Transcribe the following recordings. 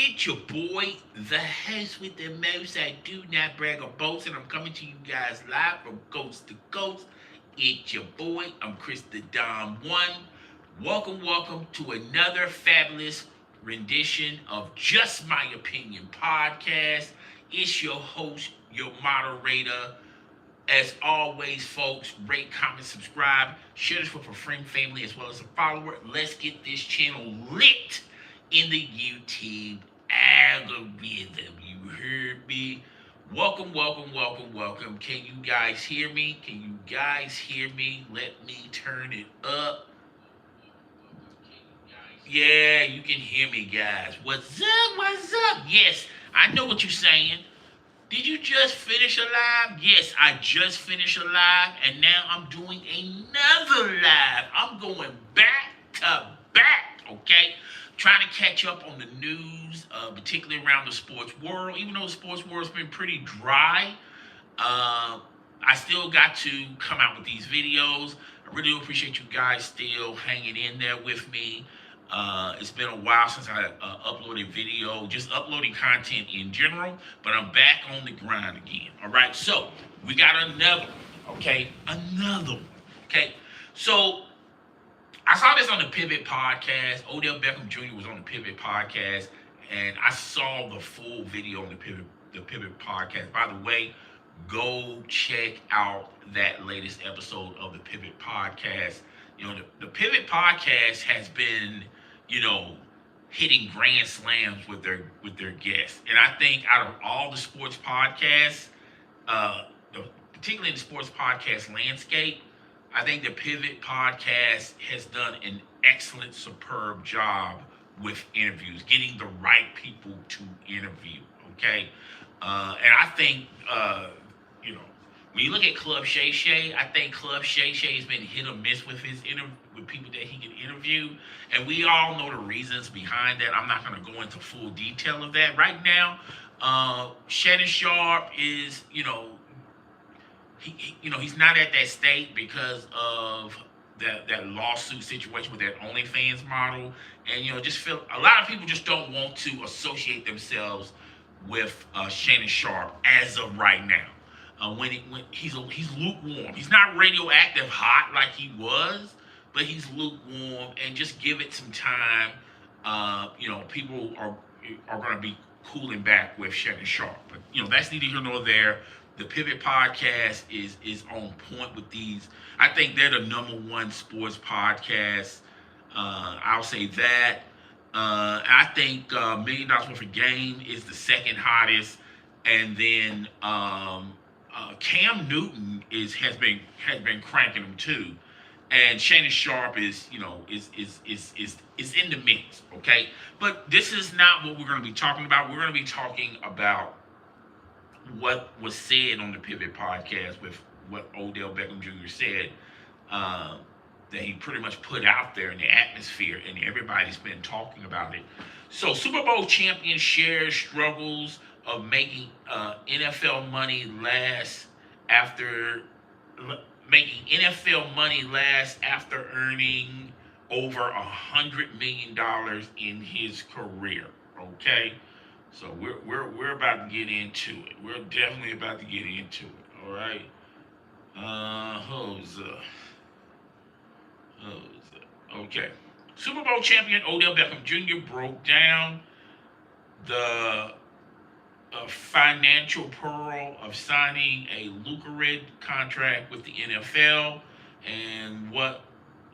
It's your boy, the host with the most. I do not brag or boast, and I'm coming to you guys live from coast to coast. It's your boy, I'm Chris the Dom One. Welcome to another fabulous rendition of Just My Opinion podcast. It's your host, your moderator, as always, folks, rate, comment, subscribe, share this with a friend, family, as well as a follower. Let's get this channel lit in the YouTube algorithm. You heard me? Welcome. Can you guys hear me? Let me turn it up. Yeah, you can hear me, guys. What's up? Yes, I know what you're saying. Did you just finish a live? Yes, I just finished a live, and now I'm doing another live. I'm going back to back, okay? Trying to catch up on the news, particularly around the sports world. Even though the sports world's been pretty dry, I still got to come out with these videos. I really do appreciate you guys still hanging in there with me. It's been a while since I uploaded video, just uploading content in general, but I'm back on the grind again. All right, so we got another, another one. Okay, so I saw this on the Pivot podcast. Odell Beckham Jr. was on the Pivot podcast, and I saw the full video on the Pivot podcast. By the way, go check out that latest episode of the Pivot podcast. The Pivot podcast has been, you know, hitting grand slams with their guests, and I think out of all the sports podcasts, particularly in the sports podcast landscape, I think the Pivot podcast has done an excellent, superb job with interviews, getting the right people to interview. Okay, and I think you know when you look at Club Shay Shay, I think Club Shay Shay has been hit or miss with with people that he can interview, and we all know the reasons behind that. I'm not going to go into full detail of that right now. Shannon Sharp is, he's not at that state because of that lawsuit situation with that OnlyFans model, and just feel a lot of people just don't want to associate themselves with Shannon Sharp as of right now. When he's lukewarm, he's not radioactive hot like he was, but he's lukewarm, and just give it some time. People are going to be cooling back with Shannon Sharp, but that's neither here nor there. The Pivot podcast is on point with these. I think they're the number one sports podcast. I'll say that. I think $1 million worth of game is the second hottest, and then Cam Newton has been cranking them too, and Shannon Sharp is in the mix. Okay, but this is not what we're going to be talking about. We're going to be talking about what was said on the Pivot podcast with what Odell Beckham Jr. said, that he pretty much put out there in the atmosphere, and everybody's been talking about it. So Super Bowl champion shares struggles of making NFL money last after earning over $100 million in his career. Okay. So we're about to get into it. We're definitely about to get into it. All right. Okay. Super Bowl champion Odell Beckham Jr. broke down the financial pearl of signing a lucrative contract with the NFL, and what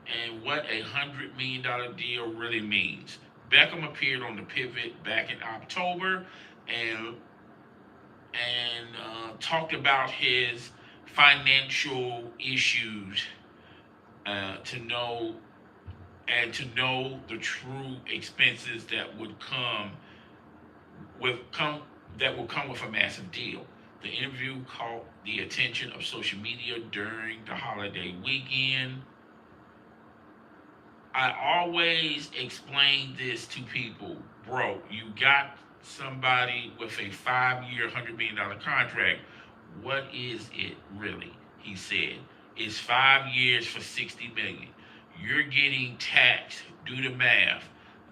$100 million deal really means. Beckham appeared on the Pivot back in October and talked about his financial issues, to know the true expenses that will come with a massive deal. The interview caught the attention of social media during the holiday weekend. I always explain this to people, bro. You got somebody with a 5-year, $100 million contract. What is it really? He said, it's 5 years for $60 million. You're getting taxed. Do the math.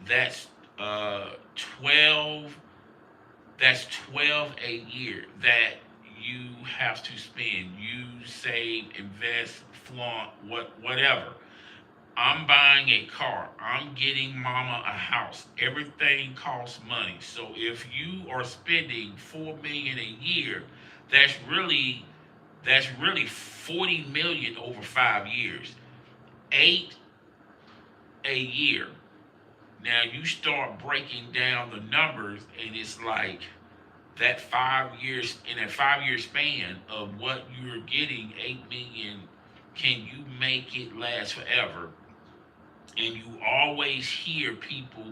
That's 12. That's 12 a year that you have to spend. You save, invest, flaunt, whatever. I'm buying a car. I'm getting mama a house. Everything costs money. So if you are spending 4 million a year, that's really that's really 40 million over 5 years. Eight a year. Now you start breaking down the numbers, and it's like that 5 years in a 5 year span of what you're getting 8 million. Can you make it last forever? And you always hear people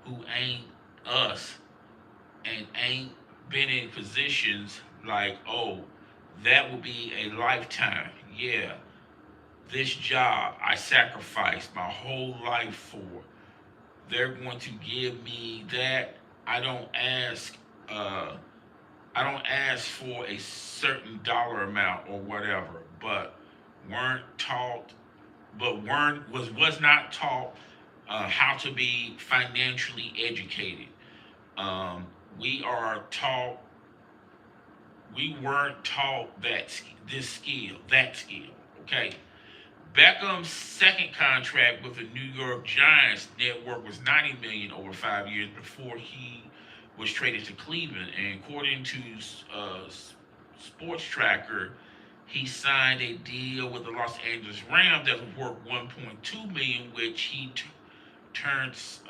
who ain't us and ain't been in positions like, oh, that will be a lifetime. Yeah, this job I sacrificed my whole life for. They're going to give me that. I don't ask. Uh, I don't ask for a certain dollar amount or whatever, but weren't taught, was not taught how to be financially educated. Um, we are taught. We weren't taught this skill, that skill. Okay. Beckham's second contract with the New York Giants network was 90 million over 5 years before he was traded to Cleveland. And according to uh, Sports Tracker, he signed a deal with the Los Angeles Rams that was worth 1.2 million, which turns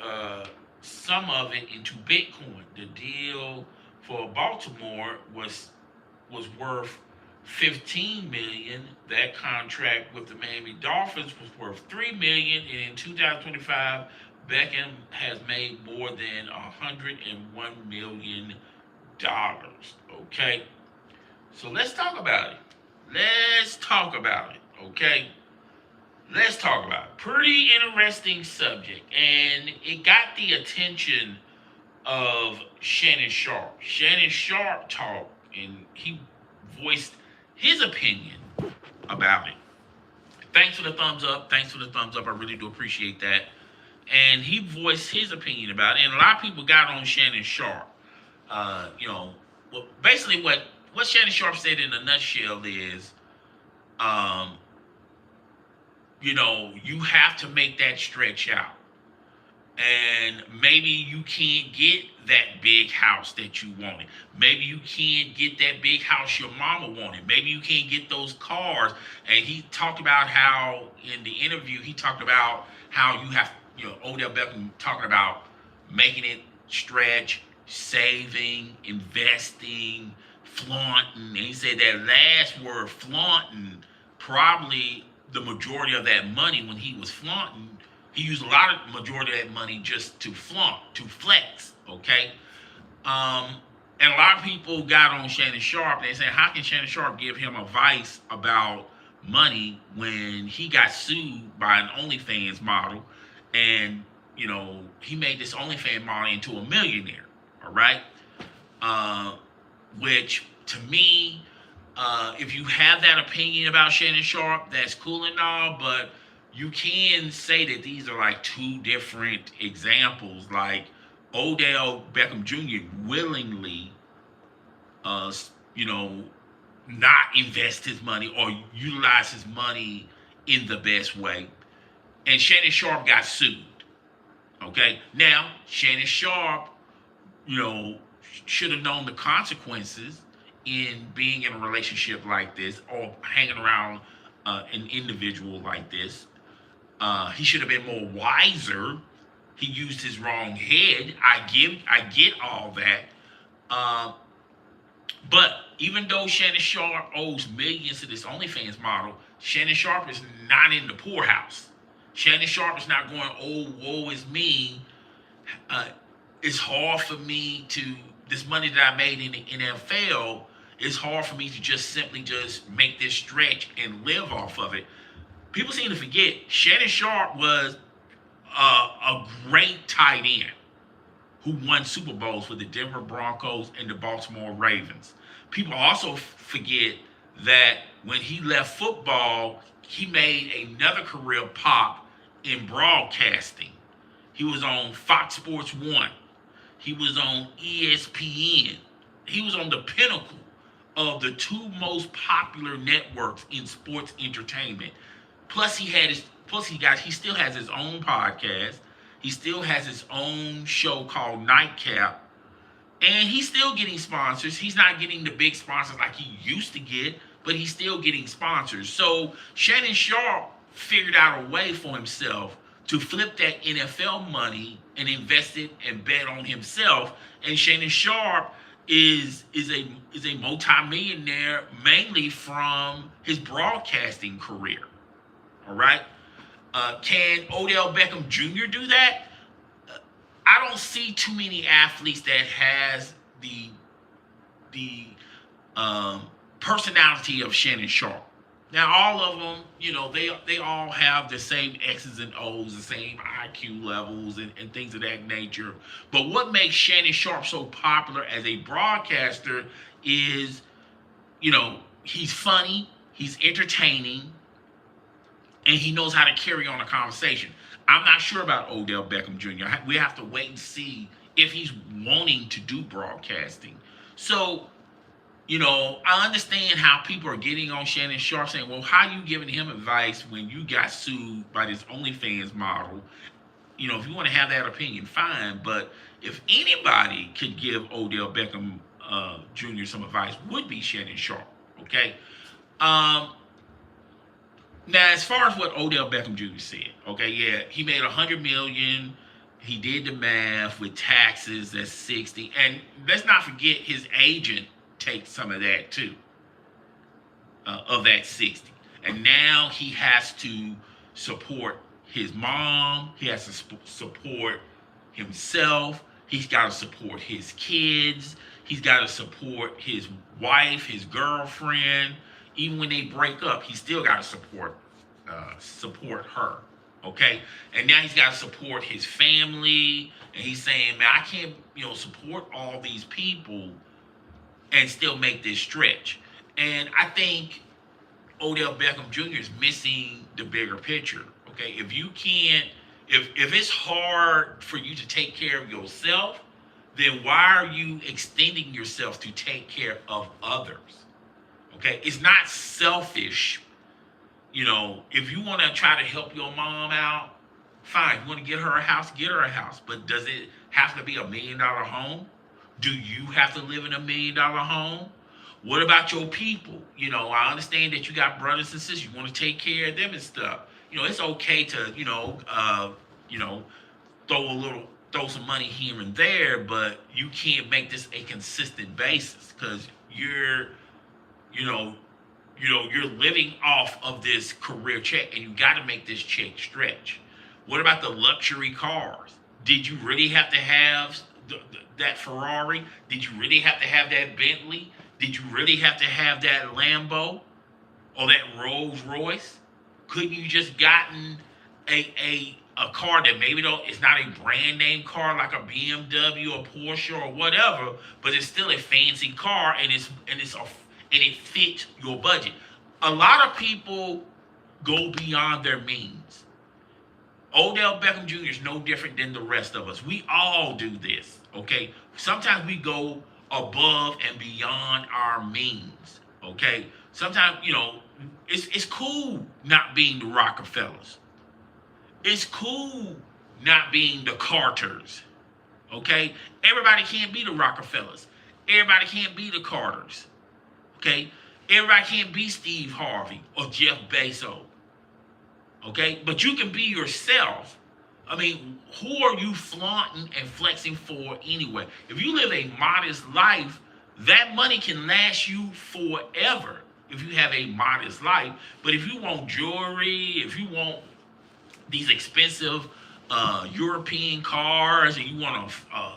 some of it into Bitcoin. The deal for Baltimore was worth 15 million. That contract with the Miami Dolphins was worth 3 million, and in 2025, Beckham has made more than 101 million dollars. Okay, so let's talk about it. Let's talk about it. Okay, let's talk about it. Pretty interesting subject, and it got the attention of Shannon Sharpe. Shannon Sharpe talked, and he voiced his opinion about it. Thanks for the thumbs up. Thanks for the thumbs up. I really do appreciate that. And he voiced his opinion about it. And a lot of people got on Shannon Sharpe. Well, basically what Shannon Sharpe said in a nutshell is, um, you have to make that stretch out. And maybe you can't get that big house that you wanted. Maybe you can't get that big house your mama wanted. Maybe you can't get those cars. And he talked about how in the interview he talked about how you have, Odell Beckham talking about making it stretch, saving, investing, flaunting. And he said that last word, flaunting, probably the majority of that money when he was flaunting, he used a lot of majority of that money just to flaunt, to flex, okay? And a lot of people got on Shannon Sharpe. They said, how can Shannon Sharpe give him advice about money when he got sued by an OnlyFans model, and he made this OnlyFans model into a millionaire, all right? Which to me, if you have that opinion about Shannon Sharpe, that's cool and all, but you can say that these are like two different examples. Like Odell Beckham Jr. willingly, not invest his money or utilize his money in the best way. And Shannon Sharpe got sued. Okay, now Shannon Sharpe, should have known the consequences in being in a relationship like this or hanging around an individual like this. He should have been more wiser. He used his wrong head. I get all that. But even though Shannon Sharpe owes millions to this OnlyFans model, Shannon Sharpe is not in the poorhouse. Shannon Sharpe is not going, oh, woe is me. It's hard for me to, this money that I made in the NFL, it's hard for me to just simply just make this stretch and live off of it. People seem to forget Shannon Sharpe was a great tight end who won Super Bowls for the Denver Broncos and the Baltimore Ravens. People also forget that when he left football, he made another career pop in broadcasting. He was on Fox Sports 1. He was on ESPN. He was on the pinnacle of the two most popular networks in sports entertainment. Plus, he still has his own podcast. He still has his own show called Nightcap, and he's still getting sponsors. He's not getting the big sponsors like he used to get, but he's still getting sponsors. So Shannon Sharpe figured out a way for himself to flip that NFL money and invest it and bet on himself. And Shannon Sharpe is a multimillionaire mainly from his broadcasting career. All right. Can Odell Beckham Jr. do that? I don't see too many athletes that has the personality of Shannon Sharpe. Now, all of them, they all have the same X's and O's, the same IQ levels and things of that nature. But what makes Shannon Sharpe so popular as a broadcaster is, he's funny, he's entertaining, and he knows how to carry on a conversation. I'm not sure about Odell Beckham Jr. We have to wait and see if he's wanting to do broadcasting. So, I understand how people are getting on Shannon Sharpe saying, well, how are you giving him advice when you got sued by this OnlyFans model? If you want to have that opinion, fine. But if anybody could give Odell Beckham Jr. some advice, would be Shannon Sharpe. Okay? Now, as far as what Odell Beckham Jr. said, okay, yeah, he made $100 million. He did the math with taxes. That's 60. And let's not forget his agent takes some of that too, of that 60. And now he has to support his mom. He has to support himself. He's got to support his kids. He's got to support his wife, his girlfriend. Even when they break up, he still got to support her. Okay? And now he's got to support his family. And he's saying, man, I can't, support all these people and still make this stretch. And I think Odell Beckham Jr. is missing the bigger picture. Okay? If you can't, if it's hard for you to take care of yourself, then why are you extending yourself to take care of others? Okay, it's not selfish. If you want to try to help your mom out, fine. You want to get her a house, get her a house. But does it have to be $1 million home? Do you have to live in $1 million home? What about your people? I understand that you got brothers and sisters. You want to take care of them and stuff. It's okay to, throw some money here and there, but you can't make this a consistent basis because you're living off of this career check, and you got to make this check stretch. What about the luxury cars? Did you really have to have that Ferrari? Did you really have to have that Bentley? Did you really have to have that Lambo or that Rolls Royce? Couldn't you just gotten a car that maybe it's not a brand name car like a BMW or Porsche or whatever, but it's still a fancy car and it fits your budget. A lot of people go beyond their means. Odell Beckham Jr. is no different than the rest of us. We all do this, okay? Sometimes we go above and beyond our means, okay? Sometimes, it's cool not being the Rockefellers. It's cool not being the Carters, okay? Everybody can't be the Rockefellers. Everybody can't be the Carters, okay? Everybody can't be Steve Harvey or Jeff Bezos, okay? But you can be yourself. I mean, who are you flaunting and flexing for anyway? If you live a modest life, that money can last you forever if you have a modest life. But if you want jewelry, if you want these expensive European cars and you want to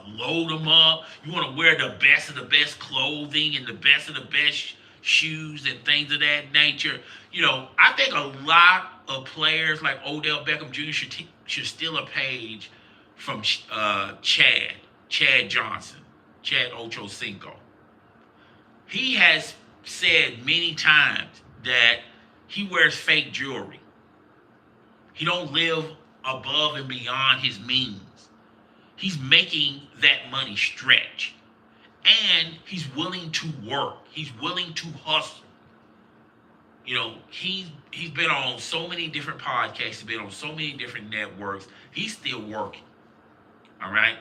load them up, you want to wear the best of the best clothing and the best of the best shoes and things of that nature. I think a lot of players like Odell Beckham Jr. should steal a page from Chad Johnson, Chad Ochocinco. He has said many times that he wears fake jewelry. He don't live above and beyond his means. He's making that money stretch. And he's willing to work. He's willing to hustle. You know, he's been on so many different podcasts, he's been on so many different networks. He's still working. All right.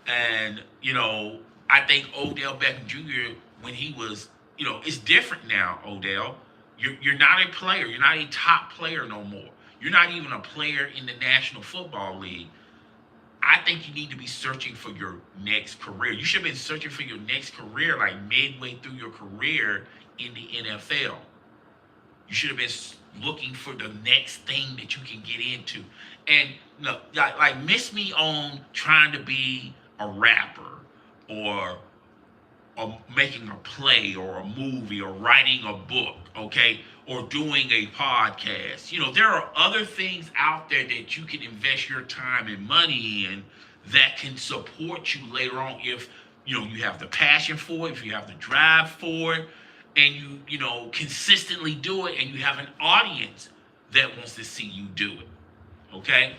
And, you know, I think Odell Beckham Jr., when he was, you know, it's different now, Odell. You're not a player. You're not a top player no more. You're not even a player in the National Football League. I think you need to be searching for your next career. You should have been searching for your next career like midway through your career in the NFL. You should have been looking for the next thing that you can get into. And no, like miss me on trying to be a rapper or making a play or a movie or writing a book, okay, or doing a podcast. You know, there are other things out there that you can invest your time and money in that can support you later on if, you know, you have the passion for it, if you have the drive for it, and you know, consistently do it, and you have an audience that wants to see you do it, okay?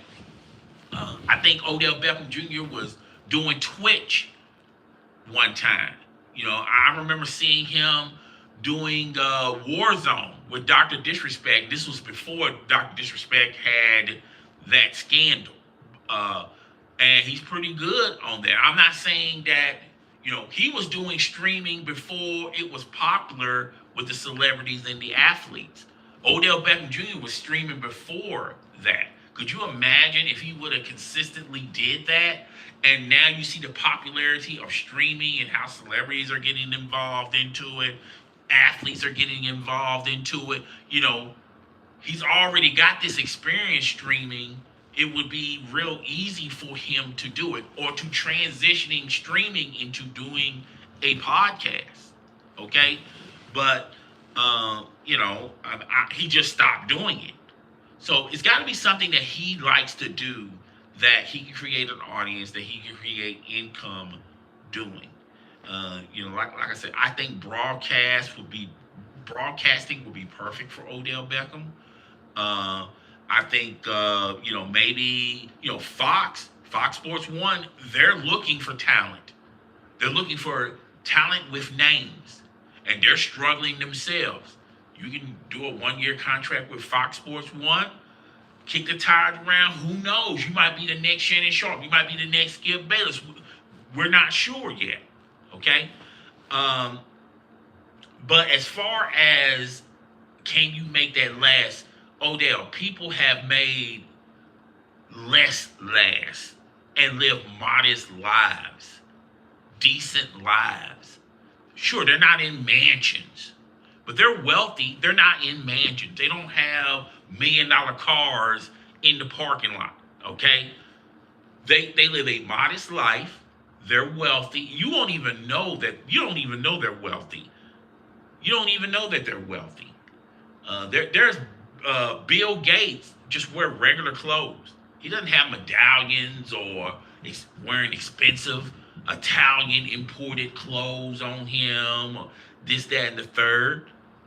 I think Odell Beckham Jr. was doing Twitch one time. You know, I remember seeing him doing Warzone with Dr. Disrespect. This was before Dr. Disrespect had that scandal. And he's pretty good on that. I'm not saying that, you know, he was doing streaming before it was popular with the celebrities and the athletes. Odell Beckham Jr. was streaming before that. Could you imagine if he would have consistently did that? And now you see the popularity of streaming and how celebrities are getting involved into it. Athletes are getting involved into it. You know, he's already got this experience streaming. It would be real easy for him to do it, or to transitioning streaming into doing a podcast. Okay. But, you know, he just stopped doing it. So it's got to be something that he likes to do, that he can create an audience, that he can create income doing. You know, like I said, I think broadcasting would be perfect for Odell Beckham. I think, you know, maybe, you know, Fox Sports 1, they're looking for talent. They're looking for talent with names, and they're struggling themselves. You can do a 1-year contract with Fox Sports 1, kick the tires around. Who knows? You might be the next Shannon Sharpe. You might be the next Skip Bayless. We're not sure yet. Okay? But as far as can you make that last, Odell, people have made less last and live modest lives, decent lives. Sure, they're not in mansions, but they're wealthy. They're not in mansions. They don't have $1 million cars in the parking lot, okay? They live a modest life. They're wealthy. You don't even know they're wealthy. You don't even know that they're wealthy. There's Bill Gates just wear regular clothes. He doesn't have medallions or wearing expensive Italian imported clothes on him, or this, that, and the third.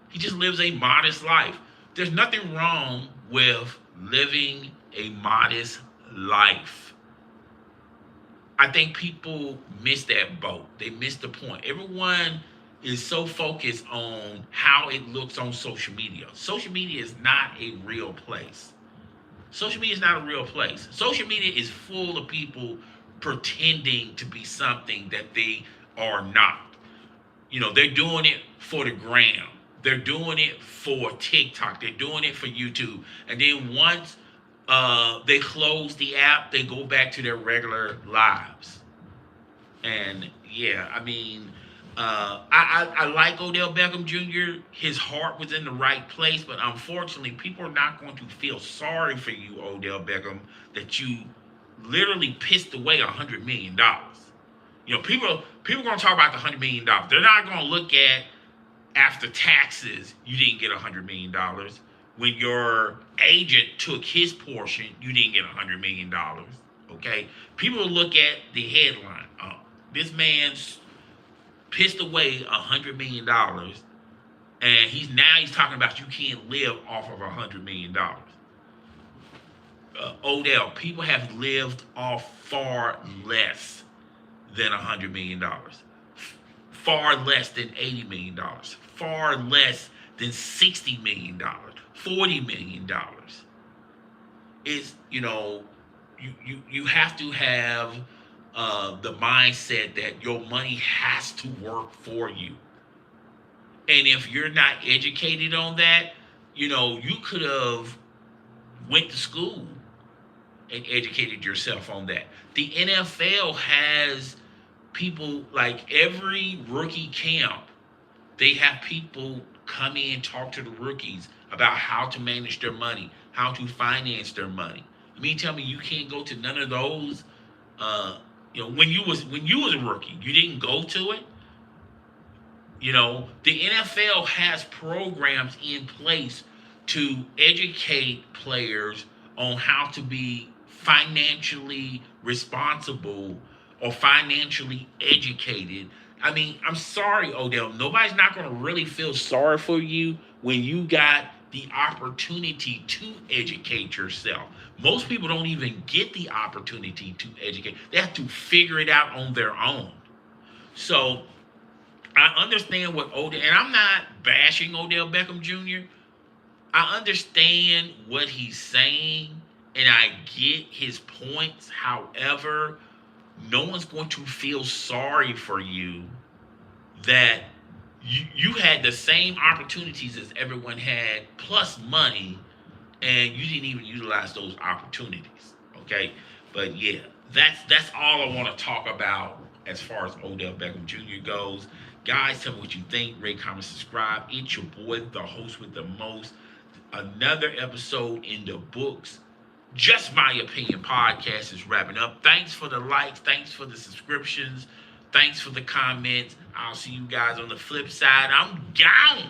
He just lives a modest life. There's nothing wrong with living a modest life. I think people miss that boat. They miss the point. Everyone is so focused on how it looks on social media. Social media is not a real place. Social media is not a real place. Social media is full of people pretending to be something that they are not. You know, they're doing it for the gram. They're doing it for TikTok. They're doing it for YouTube. And then once they close the app, they go back to their regular lives. And yeah, I mean, I like Odell Beckham Jr. His heart was in the right place, but unfortunately, people are not going to feel sorry for you, Odell Beckham, that you literally pissed away $100 million. You know, people are going to talk about the $100 million. They're not going to look at, after taxes, you didn't get $100 million. When your agent took his portion, you didn't get $100 million. Okay? People will look at the headline. This man's pissed away $100 million, and he's talking about you can't live off of $100 million. Odell, people have lived off far less than $100 million, far less than $80 million, far less than $60 million, $40 million. Is you have to have the mindset that your money has to work for you, and if you're not educated on that, you could have went to school and educated yourself on that. The NFL has people like every rookie camp, they have people come in, talk to the rookies about how to manage their money, how to finance their money. I mean, tell me you can't go to none of those. When you was a rookie, you didn't go to it. The NFL has programs in place to educate players on how to be financially responsible or financially educated. I mean, I'm sorry, Odell. Nobody's not going to really feel sorry for you when you got the opportunity to educate yourself. Most people don't even get the opportunity to educate. They have to figure it out on their own. So I understand what Odell, and I'm not bashing Odell Beckham Jr. I understand what he's saying, and I get his points. However, no one's going to feel sorry for you that you had the same opportunities as everyone had, plus money, and you didn't even utilize those opportunities. Okay, but yeah, that's all I want to talk about as far as Odell Beckham Jr. goes. Guys, tell me what you think. Rate, comment, subscribe. It's your boy, the host with the most. Another episode in the books. Just My Opinion podcast is wrapping up. Thanks for the likes. Thanks for the subscriptions. Thanks for the comments. I'll see you guys on the flip side. I'm gone.